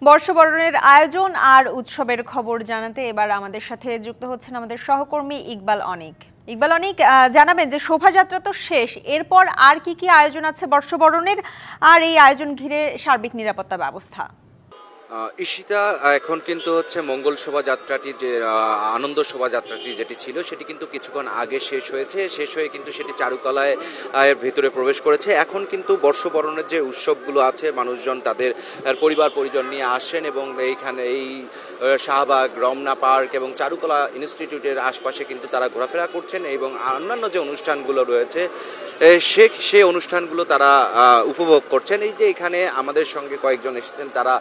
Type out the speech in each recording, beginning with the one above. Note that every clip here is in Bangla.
বর্ষবরণের আয়োজন আর উৎসবের খবর জানাতে এবার আমাদের সাথে যুক্ত হচ্ছেন আমাদের সহকর্মী ইকবাল অনিক। ইকবাল অনিক, জানাবেন যে শোভাযাত্রা তো শেষ, এরপর আর কি কি আয়োজন আছে বর্ষবরণের, আর এই আয়োজন ঘিরে সার্বিক নিরাপত্তা ব্যবস্থা? ঈশিতা, এখন কিন্তু হচ্ছে মঙ্গল শোভাযাত্রাটি যে আনন্দ শোভাযাত্রাটি যেটি ছিল সেটি কিন্তু কিছুক্ষণ আগে শেষ হয়েছে। শেষ হয়ে কিন্তু সেটি চারুকলায় ভেতরে প্রবেশ করেছে। এখন কিন্তু বর্ষবরণের যে উৎসবগুলো আছে, মানুষজন তাদের পরিবার পরিজন নিয়ে আসেন এবং এইখানে এই শাহবাগ, রমনা পার্ক এবং চারুকলা ইনস্টিটিউটের আশপাশে কিন্তু তারা ঘোরাফেরা করছেন এবং অন্যান্য যে অনুষ্ঠানগুলো রয়েছে সেই অনুষ্ঠানগুলো তারা উপভোগ করছেন। এই যে এখানে আমাদের সঙ্গে কয়েকজন এসেছেন, তারা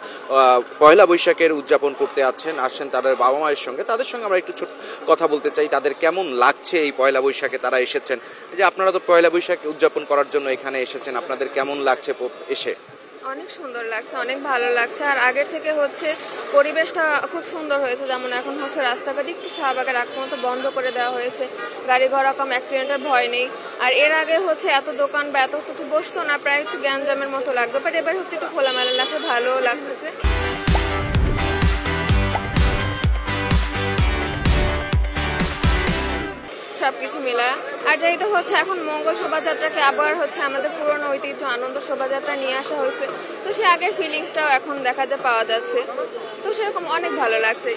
পয়লা বৈশাখের উদযাপন করতে আসছেন তাদের বাবা মায়ের সঙ্গে। তাদের সঙ্গে আমরা একটু ছোট কথা বলতে চাই, তাদের কেমন লাগছে এই পয়লা বৈশাখে তারা এসেছেন। এই যে আপনারা তো পয়লা বৈশাখ উদযাপন করার জন্য এখানে এসেছেন, আপনাদের কেমন লাগছে এসে? অনেক সুন্দর লাগছে, অনেক ভালো লাগছে। আর আগের থেকে হচ্ছে পরিবেশটা খুব সুন্দর হয়েছে। যেমন এখন হচ্ছে রাস্তাঘাট একটু শাহবাগের আগ মতো বন্ধ করে দেওয়া হয়েছে, গাড়ি ঘোড়া কম, অ্যাক্সিডেন্টের ভয় নেই। আর এর আগে হচ্ছে এত দোকান বা এত কিছু বসতো না, প্রায় একটু গ্যাঞ্জামের মতো লাগতো, বাট এবার হচ্ছে একটু খোলামেলা লাগছে, ভালোও লাগতেছে। সবকিছু মিলায়। আর যেহেতু হচ্ছে এখন মঙ্গল শোভাযাত্রাকে আবার হচ্ছে আমাদের পুরনো ঐতিহ্য আনন্দ শোভাযাত্রা নিয়ে আসা হয়েছে, তো সে আগের ফিলিংসটাও এখন দেখা যায় পাওয়া যাচ্ছে, তো সেরকম অনেক ভালো লাগছে।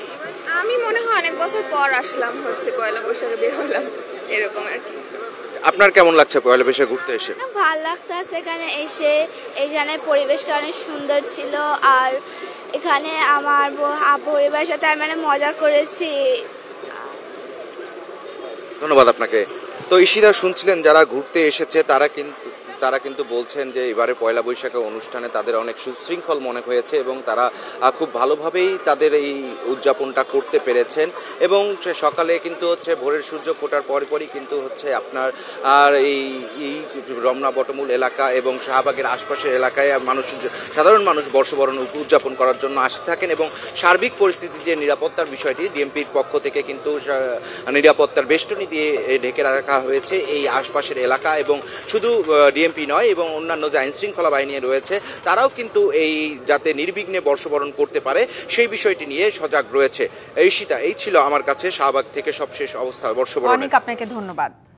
আমি মনে হয় অনেক বছর পর আসলাম, হচ্ছে পয়লা বৈশাখে বের হলাম, এরকম আর কি। আপনার কেমন লাগছে পয়লা বৈশাখ ঘুরতে এসে? ভালো লাগতেছে এখানে এসে। এইখানে পরিবেশটা অনেক সুন্দর ছিল, আর এখানে আমার পরিবারের সাথে আমি মজা করেছি। ধন্যবাদ আপনাকে। তো ঈশিতা, শুনছিলেন যারা ঘুরতে এসেছে তারা কিন্তু বলছেন যে এবারে পয়লা বৈশাখের অনুষ্ঠানে তাদের অনেক সুশৃঙ্খল মনে হয়েছে এবং তারা খুব ভালোভাবেই তাদের এই উদযাপনটা করতে পেরেছেন। এবং সকালে কিন্তু হচ্ছে ভোরের সূর্য ফোটার পরই কিন্তু হচ্ছে আপনার আর এই রমনা বটমূল এলাকা এবং শাহবাগের আশপাশের এলাকায় সাধারণ মানুষ বর্ষবরণ উদযাপন করার জন্য আসতে থাকেন। এবং সার্বিক পরিস্থিতি যে নিরাপত্তার বিষয়টি, ডিএমপির পক্ষ থেকে কিন্তু নিরাপত্তার বেষ্টনী দিয়ে ঢেকে রাখা হয়েছে এই আশপাশের এলাকা। এবং শুধু ডিএমপি নয়, এবং অন্যান্য যে আইনশৃঙ্খলা বাহিনী রয়েছে তারাও কিন্তু এই যাতে নির্বিঘ্নে বর্ষবরণ করতে পারে সেই বিষয়টি নিয়ে সজাগ রয়েছে। ঈশিতা, এই ছিল আমার কাছে শাহবাগ থেকে সবশেষ অবস্থা বর্ষবরণ। অনেক আপনাকে ধন্যবাদ।